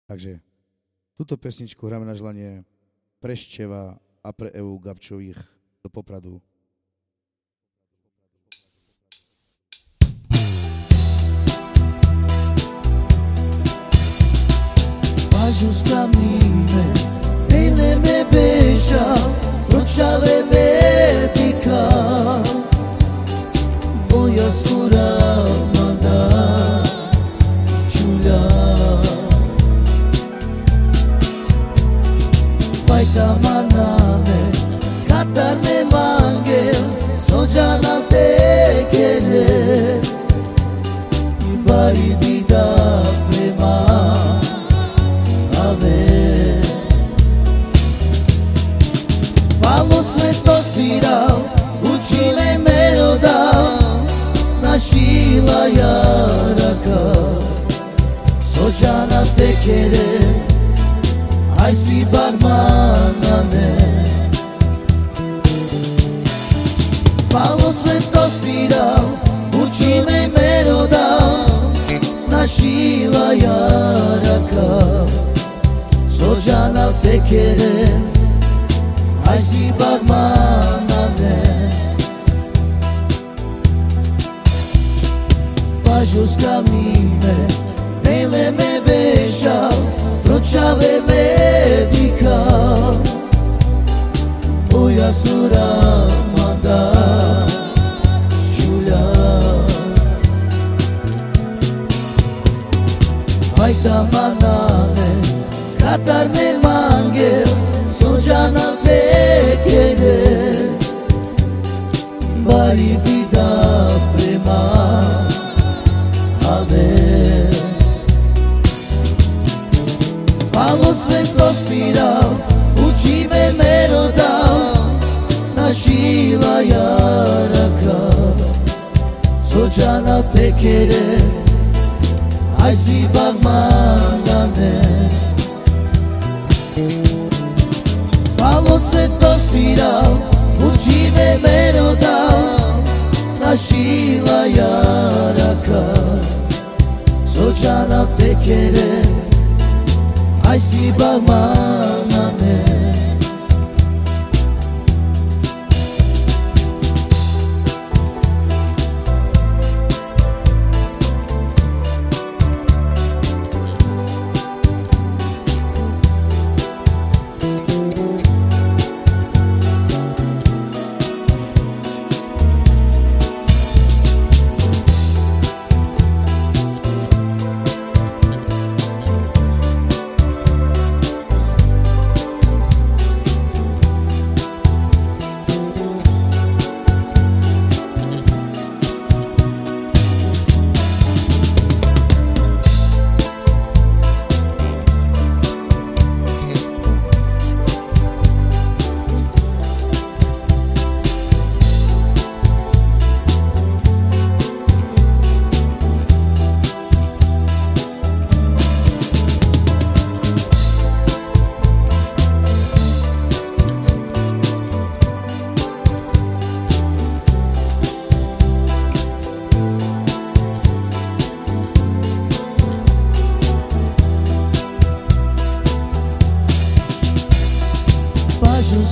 Takže túto pesničku hráme na želanie pre Števa a pre Evu Gabčových do Popradu. Pajus camine, ele me beija, roceave medica, voia stura manda, Giulia. Vai tamanane, catarne manghe, sojana te querer, vai vida prema. Malo sveto spirao, učine melodao, našila jaraka, sođana te kere, aj si barmanane. Malo sveto spirao, učine melodao, našila jaraka, sođana te kere, aj si barmanane. Pajus camine, ele me beija, roceave medica, voia sura manda, Giulia. Vai tamanane, catarne manghe, sođana te querer, vai vida prema haver. Malo svetlo spirao, uči me merodao, našila jaraka, sođana te querer, aj si barmanane. Malo sveto spirao, uči me melodao, našila jaraka, sođana te querer, aj si barmanane.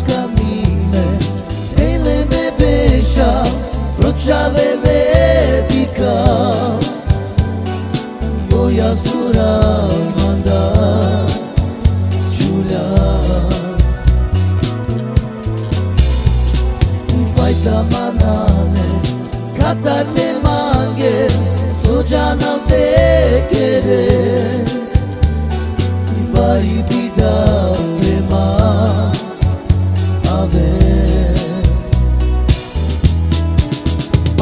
Camine, ele me beija, roceave medica, voia sura manda, Giulia. Vai tamanane, catarne manghe, sođana te querer, vai vida prema.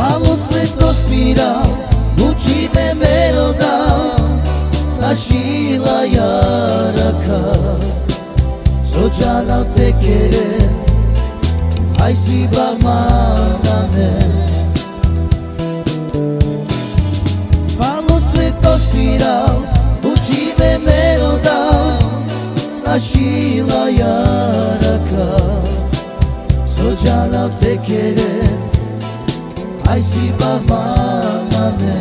Malo sveto spirao, uči me melodao, našila jaraka, sođana te querer, aj si barmanane. Malo sveto spirao, uči me melodao, našila jaraka, sođana te querer, aj si barmanane.